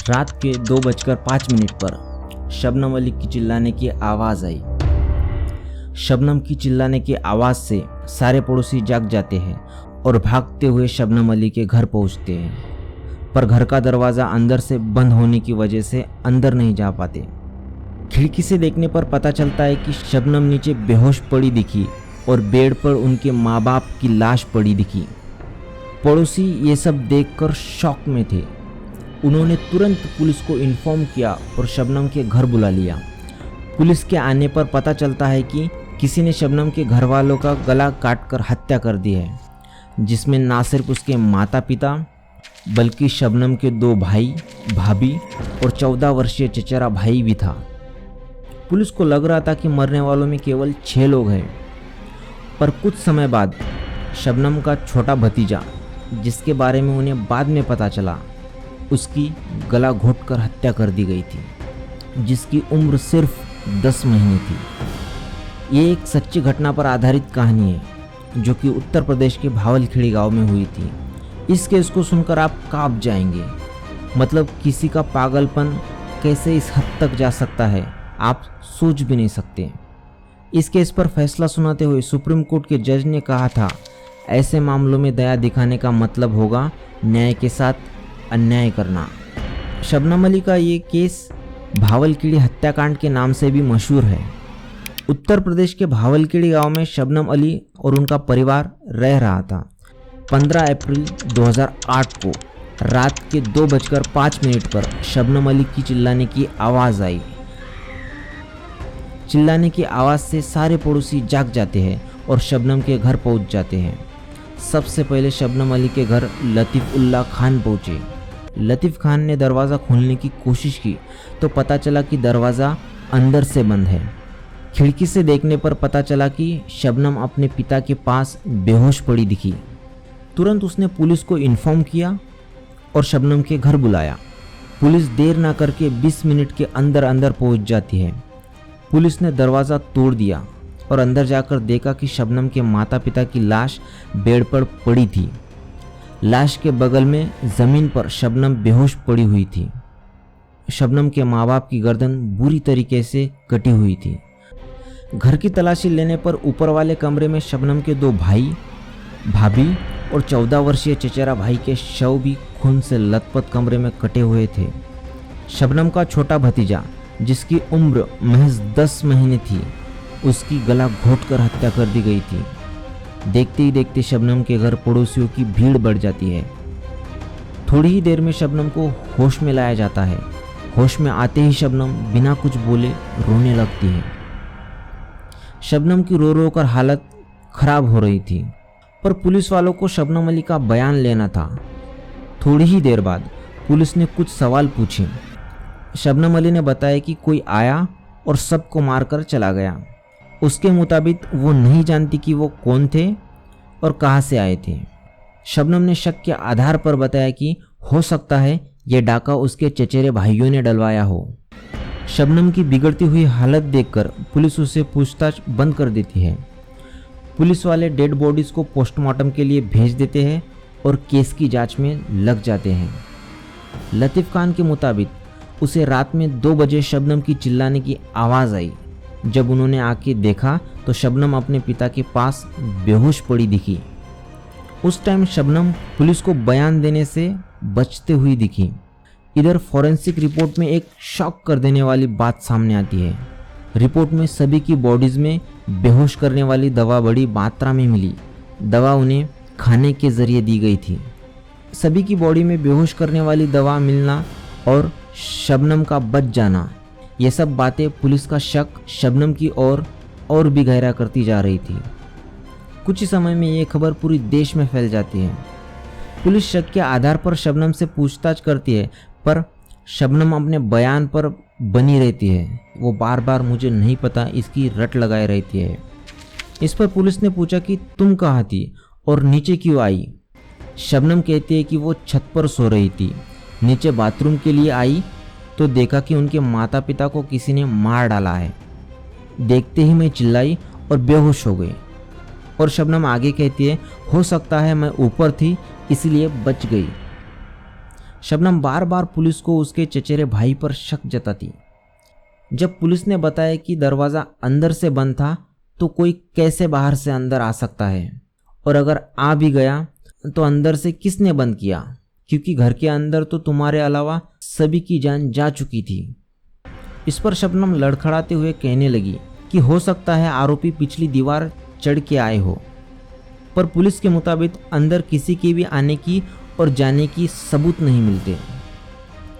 रात के 2:05 पर शबनम अली की चिल्लाने की आवाज़ आई। शबनम की चिल्लाने की आवाज़ से सारे पड़ोसी जाग जाते हैं और भागते हुए शबनम अली के घर पहुंचते हैं, पर घर का दरवाज़ा अंदर से बंद होने की वजह से अंदर नहीं जा पाते। खिड़की से देखने पर पता चलता है कि शबनम नीचे बेहोश पड़ी दिखी और बेड पर उनके माँ बाप की लाश पड़ी दिखी। पड़ोसी ये सब देखकर शॉक में थे। उन्होंने तुरंत पुलिस को इन्फॉर्म किया और शबनम के घर बुला लिया। पुलिस के आने पर पता चलता है कि किसी ने शबनम के घर वालों का गला काटकर हत्या कर दी है, जिसमें ना सिर्फ उसके माता पिता बल्कि शबनम के 2 भाई, भाभी और 14 वर्षीय चचेरा भाई भी था। पुलिस को लग रहा था कि मरने वालों में केवल 6 लोग हैं, पर कुछ समय बाद शबनम का छोटा भतीजा, जिसके बारे में उन्हें बाद में पता चला, उसकी गला घोंटकर हत्या कर दी गई थी, जिसकी उम्र सिर्फ 10 महीने थी। ये एक सच्ची घटना पर आधारित कहानी है जो कि उत्तर प्रदेश के भावलखेड़ी गांव में हुई थी। इस केस को सुनकर आप कांप जाएंगे। मतलब किसी का पागलपन कैसे इस हद तक जा सकता है, आप सोच भी नहीं सकते। इस केस पर फैसला सुनाते हुए सुप्रीम कोर्ट के जज ने कहा था, ऐसे मामलों में दया दिखाने का मतलब होगा न्याय के साथ अन्याय करना। शबनम अली का ये केस भावलखेड़ी हत्याकांड के नाम से भी मशहूर है। उत्तर प्रदेश के भावलखेड़ी गांव में शबनम अली और उनका परिवार रह रहा था। 15 अप्रैल 2008 को रात के 2:05 पर शबनम अली की चिल्लाने की आवाज़ आई। चिल्लाने की आवाज़ से सारे पड़ोसी जाग जाते हैं और शबनम के घर पहुंच जाते हैं। सबसे पहले शबनम अली के घर लतीफ़ उल्लाह खान पहुंचे। लतीफ़ खान ने दरवाज़ा खोलने की कोशिश की तो पता चला कि दरवाज़ा अंदर से बंद है। खिड़की से देखने पर पता चला कि शबनम अपने पिता के पास बेहोश पड़ी दिखी। तुरंत उसने पुलिस को इन्फॉर्म किया और शबनम के घर बुलाया। पुलिस देर ना करके 20 मिनट के अंदर अंदर पहुंच जाती है। पुलिस ने दरवाज़ा तोड़ दिया और अंदर जाकर देखा कि शबनम के माता पिता की लाश बेड पर पड़ी थी। लाश के बगल में ज़मीन पर शबनम बेहोश पड़ी हुई थी। शबनम के माँ बाप की गर्दन बुरी तरीके से कटी हुई थी। घर की तलाशी लेने पर ऊपर वाले कमरे में शबनम के 2 भाई, भाभी और 14 वर्षीय चचेरा भाई के शव भी खून से लथपथ कमरे में कटे हुए थे। शबनम का छोटा भतीजा, जिसकी उम्र महज 10 महीने थी, उसकी गला घोंटकर हत्या कर दी गई थी। देखते ही देखते शबनम के घर पड़ोसियों की भीड़ बढ़ जाती है। थोड़ी ही देर में शबनम को होश में लाया जाता है। होश में आते ही शबनम बिना कुछ बोले रोने लगती है। शबनम की रो रो कर हालत खराब हो रही थी, पर पुलिस वालों को शबनम अली का बयान लेना था। थोड़ी ही देर बाद पुलिस ने कुछ सवाल पूछे। शबनम अली ने बताया कि कोई आया और सबको मारकर चला गया। उसके मुताबिक वो नहीं जानती कि वो कौन थे और कहाँ से आए थे। शबनम ने शक के आधार पर बताया कि हो सकता है ये डाका उसके चचेरे भाइयों ने डलवाया हो। शबनम की बिगड़ती हुई हालत देखकर पुलिस उसे पूछताछ बंद कर देती है। पुलिस वाले डेड बॉडीज़ को पोस्टमार्टम के लिए भेज देते हैं और केस की जांच में लग जाते हैं। लतीफ़ खान के मुताबिक उसे रात में 2 बजे शबनम की चिल्लाने की आवाज़ आई। जब उन्होंने आके देखा तो शबनम अपने पिता के पास बेहोश पड़ी दिखी। उस टाइम शबनम पुलिस को बयान देने से बचते हुई दिखी। इधर फॉरेंसिक रिपोर्ट में एक शॉक कर देने वाली बात सामने आती है। रिपोर्ट में सभी की बॉडीज़ में बेहोश करने वाली दवा बड़ी मात्रा में मिली। दवा उन्हें खाने के ज़रिए दी गई थी। सभी की बॉडी में बेहोश करने वाली दवा मिलना और शबनम का बच जाना, ये सब बातें पुलिस का शक शबनम की और भी गहरा करती जा रही थी। कुछ ही समय में ये खबर पूरी देश में फैल जाती है। पुलिस शक के आधार पर शबनम से पूछताछ करती है, पर शबनम अपने बयान पर बनी रहती है। वो बार बार मुझे नहीं पता इसकी रट लगाए रहती है। इस पर पुलिस ने पूछा कि तुम कहाँ थी और नीचे क्यों आई। शबनम कहती है कि वो छत पर सो रही थी। नीचे बाथरूम के लिए आई तो देखा कि उनके माता पिता को किसी ने मार डाला है। देखते ही मैं चिल्लाई और बेहोश हो गई। और शबनम आगे कहती है, हो सकता है मैं ऊपर थी इसलिए बच गई। शबनम बार बार पुलिस को उसके चचेरे भाई पर शक जताती। जब पुलिस ने बताया कि दरवाज़ा अंदर से बंद था तो कोई कैसे बाहर से अंदर आ सकता है, और अगर आ भी गया तो अंदर से किसने बंद किया, क्योंकि घर के अंदर तो तुम्हारे अलावा सभी की जान जा चुकी थी। इस पर शबनम लड़खड़ाते हुए कहने लगी कि हो सकता है आरोपी पिछली दीवार चढ़ के आए हो, पर पुलिस के मुताबिक अंदर किसी के भी आने की और जाने की सबूत नहीं मिलते।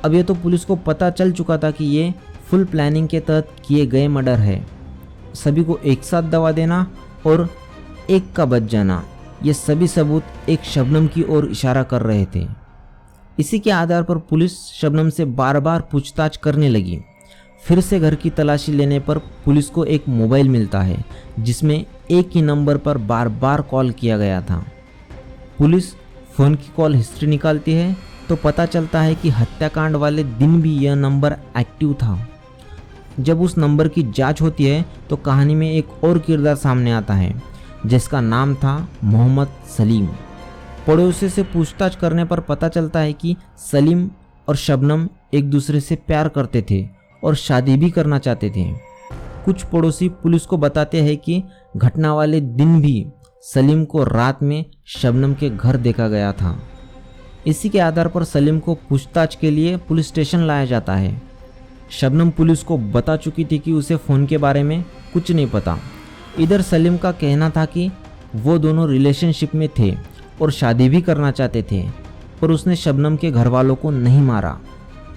अब ये तो पुलिस को पता चल चुका था कि ये फुल प्लानिंग के तहत किए गए मर्डर है। सभी को एक साथ दवा देना और एक का बच जाना, ये सभी सबूत एक शबनम की ओर इशारा कर रहे थे। इसी के आधार पर पुलिस शबनम से बार बार पूछताछ करने लगी। फिर से घर की तलाशी लेने पर पुलिस को एक मोबाइल मिलता है जिसमें एक ही नंबर पर बार बार कॉल किया गया था। पुलिस फ़ोन की कॉल हिस्ट्री निकालती है तो पता चलता है कि हत्याकांड वाले दिन भी यह नंबर एक्टिव था। जब उस नंबर की जांच होती है तो कहानी में एक और किरदार सामने आता है जिसका नाम था मोहम्मद सलीम। पड़ोसी से पूछताछ करने पर पता चलता है कि सलीम और शबनम एक दूसरे से प्यार करते थे और शादी भी करना चाहते थे। कुछ पड़ोसी पुलिस को बताते हैं कि घटना वाले दिन भी सलीम को रात में शबनम के घर देखा गया था। इसी के आधार पर सलीम को पूछताछ के लिए पुलिस स्टेशन लाया जाता है। शबनम पुलिस को बता चुकी थी कि उसे फ़ोन के बारे में कुछ नहीं पता। इधर सलीम का कहना था कि वो दोनों रिलेशनशिप में थे और शादी भी करना चाहते थे, पर उसने शबनम के घर वालों को नहीं मारा।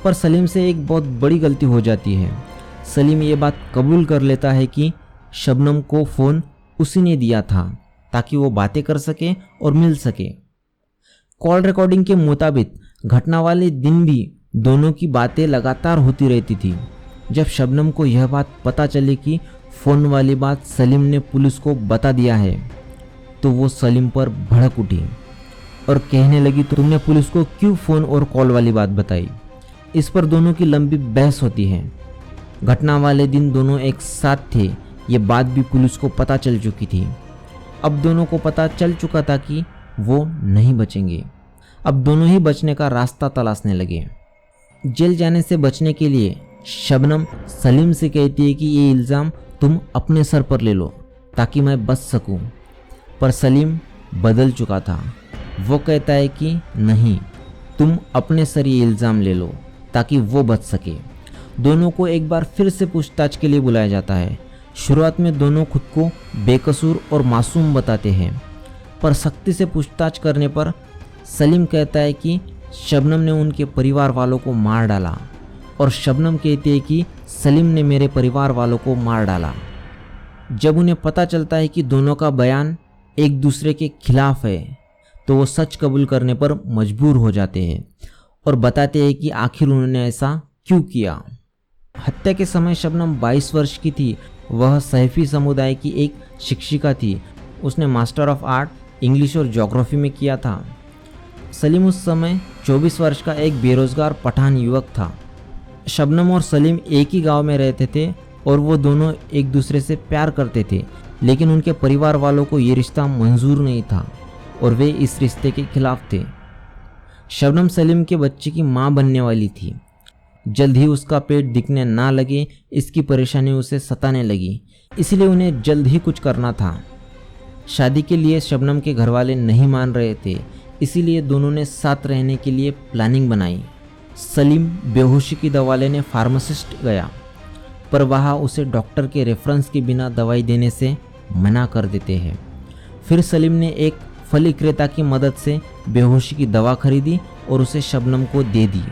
पर सलीम से एक बहुत बड़ी गलती हो जाती है। सलीम ये बात कबूल कर लेता है कि शबनम को फ़ोन उसी ने दिया था ताकि वो बातें कर सके और मिल सके। कॉल रिकॉर्डिंग के मुताबिक घटना वाले दिन भी दोनों की बातें लगातार होती रहती थी। जब शबनम को यह बात पता चली कि फ़ोन वाली बात सलीम ने पुलिस को बता दिया है तो वो सलीम पर भड़क उठी और कहने लगी तो तुमने पुलिस को क्यों फ़ोन और कॉल वाली बात बताई। इस पर दोनों की लंबी बहस होती है। घटना वाले दिन दोनों एक साथ थे, ये बात भी पुलिस को पता चल चुकी थी। अब दोनों को पता चल चुका था कि वो नहीं बचेंगे। अब दोनों ही बचने का रास्ता तलाशने लगे। जेल जाने से बचने के लिए शबनम सलीम से कहती है कि ये इल्ज़ाम तुम अपने सर पर ले लो ताकि मैं बच सकूं। पर सलीम बदल चुका था। वो कहता है कि नहीं, तुम अपने सर ये इल्ज़ाम ले लो ताकि वो बच सके। दोनों को एक बार फिर से पूछताछ के लिए बुलाया जाता है। शुरुआत में दोनों खुद को बेकसूर और मासूम बताते हैं, पर सख्ती से पूछताछ करने पर सलीम कहता है कि शबनम ने उनके परिवार वालों को मार डाला, और शबनम कहती है कि सलीम ने मेरे परिवार वालों को मार डाला। जब उन्हें पता चलता है कि दोनों का बयान एक दूसरे के खिलाफ है तो वो सच कबूल करने पर मजबूर हो जाते हैं और बताते हैं कि आखिर उन्होंने ऐसा क्यों किया। हत्या के समय शबनम 22 वर्ष की थी। वह सैफी समुदाय की एक शिक्षिका थी। उसने मास्टर ऑफ आर्ट इंग्लिश और ज्योग्राफी में किया था। सलीम उस समय 24 वर्ष का एक बेरोजगार पठान युवक था। शबनम और सलीम एक ही गांव में रहते थे और वो दोनों एक दूसरे से प्यार करते थे, लेकिन उनके परिवार वालों को ये रिश्ता मंजूर नहीं था और वे इस रिश्ते के खिलाफ थे। शबनम सलीम के बच्चे की मां बनने वाली थी। जल्द ही उसका पेट दिखने ना लगे, इसकी परेशानी उसे सताने लगी, इसलिए उन्हें जल्द ही कुछ करना था। शादी के लिए शबनम के घरवाले नहीं मान रहे थे, इसीलिए दोनों ने साथ रहने के लिए प्लानिंग बनाई। सलीम बेहोशी की दवा लेने फार्मासिस्ट गया, पर वहाँ उसे डॉक्टर के रेफरेंस के बिना दवाई देने से मना कर देते हैं। फिर सलीम ने एक फल विक्रेता की मदद से बेहोशी की दवा खरीदी और उसे शबनम को दे दी।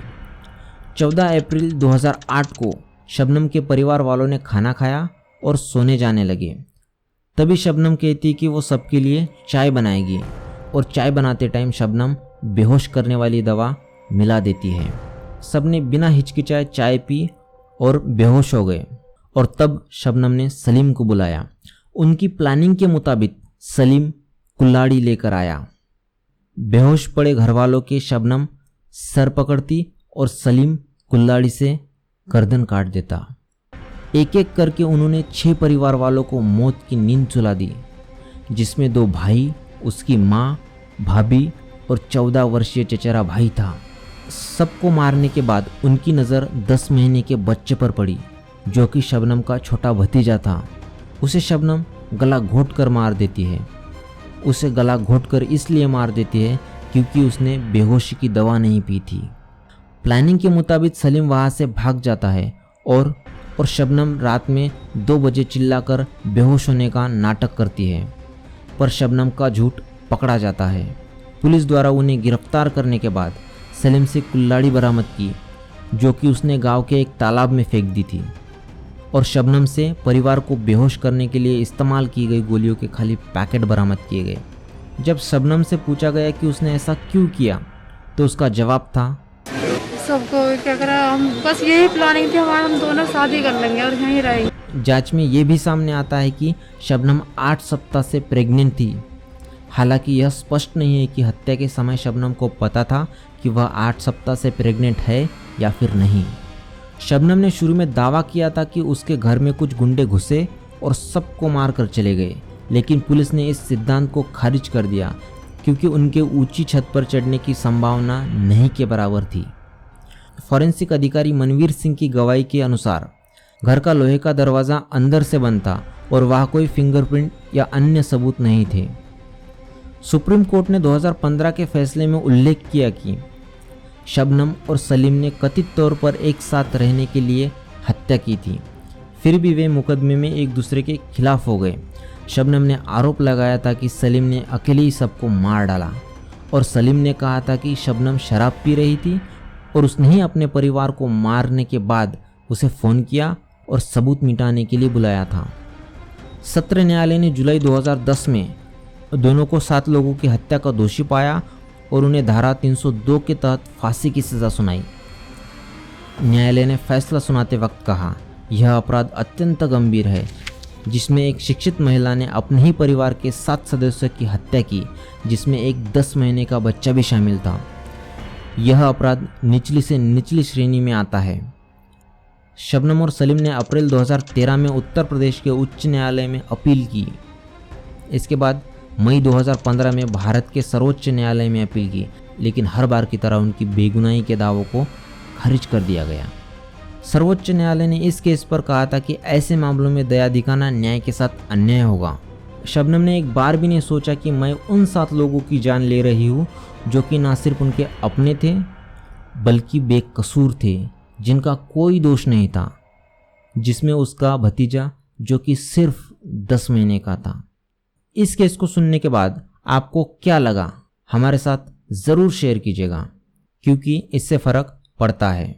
14 अप्रैल 2008 को शबनम के परिवार वालों ने खाना खाया और सोने जाने लगे। तभी शबनम कहती कि वो सबके लिए चाय बनाएगी, और चाय बनाते टाइम शबनम बेहोश करने वाली दवा मिला देती है। सबने बिना हिचकिचाए चाय पी और बेहोश हो गए, और तब शबनम ने सलीम को बुलाया। उनकी प्लानिंग के मुताबिक सलीम कुल्हाड़ी लेकर आया। बेहोश पड़े घरवालों के शबनम सर पकड़ती और सलीम कुल्हाड़ी से गर्दन काट देता। एक एक करके उन्होंने 6 परिवार वालों को मौत की नींद सुला दी, जिसमें 2 भाई, उसकी माँ, भाभी और 14 वर्षीय चचेरा भाई था। सबको मारने के बाद उनकी नज़र 10 महीने के बच्चे पर पड़ी, जो कि शबनम का छोटा भतीजा था। उसे शबनम गला घोट कर मार देती है। उसे गला घोटकर इसलिए मार देती है क्योंकि उसने बेहोशी की दवा नहीं पी थी। प्लानिंग के मुताबिक सलीम वहाँ से भाग जाता है और शबनम रात में 2 बजे चिल्लाकर बेहोश होने का नाटक करती है, पर शबनम का झूठ पकड़ा जाता है। पुलिस द्वारा उन्हें गिरफ्तार करने के बाद सलीम से कुल्हाड़ी बरामद की, जो कि उसने गांव के एक तालाब में फेंक दी थी, और शबनम से परिवार को बेहोश करने के लिए इस्तेमाल की गई गोलियों के खाली पैकेट बरामद किए गए। जब शबनम से पूछा गया कि उसने ऐसा क्यों किया, तो उसका जवाब था, सबको क्या करा, हम बस यही प्लानिंग थी हमारा, हम दोनों शादी कर लेंगे और यहीं रहेंगे। जांच में ये भी सामने आता है कि शबनम 8 सप्ताह से प्रेग्नेंट थी। हालांकि यह स्पष्ट नहीं है कि हत्या के समय शबनम को पता था कि वह 8 सप्ताह से प्रेग्नेंट है या फिर नहीं। शबनम ने शुरू में दावा किया था कि उसके घर में कुछ गुंडे घुसे और सबको मार कर चले गए, लेकिन पुलिस ने इस सिद्धांत को खारिज कर दिया क्योंकि उनके ऊंची छत पर चढ़ने की संभावना नहीं के बराबर थी। फॉरेंसिक अधिकारी मनवीर सिंह की गवाही के अनुसार घर का लोहे का दरवाज़ा अंदर से बंद था और वहाँ कोई फिंगरप्रिंट या अन्य सबूत नहीं थे। सुप्रीम कोर्ट ने 2015 के फैसले में उल्लेख किया कि शबनम और सलीम ने कथित तौर पर एक साथ रहने के लिए हत्या की थी, फिर भी वे मुकदमे में एक दूसरे के खिलाफ हो गए। शबनम ने आरोप लगाया था कि सलीम ने अकेले ही सबको मार डाला, और सलीम ने कहा था कि शबनम शराब पी रही थी और उसने ही अपने परिवार को मारने के बाद उसे फ़ोन किया और सबूत मिटाने के लिए बुलाया था। सत्र न्यायालय ने जुलाई 2010 में दोनों को 7 लोगों की हत्या का दोषी पाया और उन्हें धारा 302 के तहत फांसी की सज़ा सुनाई। न्यायालय ने फैसला सुनाते वक्त कहा, यह अपराध अत्यंत गंभीर है, जिसमें एक शिक्षित महिला ने अपने ही परिवार के 7 सदस्यों की हत्या की, जिसमें एक 10 महीने का बच्चा भी शामिल था। यह अपराध निचली से निचली श्रेणी में आता है। शबनम और सलीम ने अप्रैल 2013 में उत्तर प्रदेश के उच्च न्यायालय में अपील की। इसके बाद मई 2015 में भारत के सर्वोच्च न्यायालय में अपील की, लेकिन हर बार की तरह उनकी बेगुनाही के दावों को खारिज कर दिया गया। सर्वोच्च न्यायालय ने इस केस पर कहा था कि ऐसे मामलों में दया दिखाना न्याय के साथ अन्याय होगा। शबनम ने एक बार भी नहीं सोचा कि मैं उन 7 लोगों की जान ले रही हूँ जो कि ना सिर्फ उनके अपने थे बल्कि बेकसूर थे, जिनका कोई दोष नहीं था, जिसमें उसका भतीजा जो कि सिर्फ 10 महीने का था। इस केस को सुनने के बाद आपको क्या लगा, हमारे साथ ज़रूर शेयर कीजिएगा, क्योंकि इससे फ़र्क पड़ता है।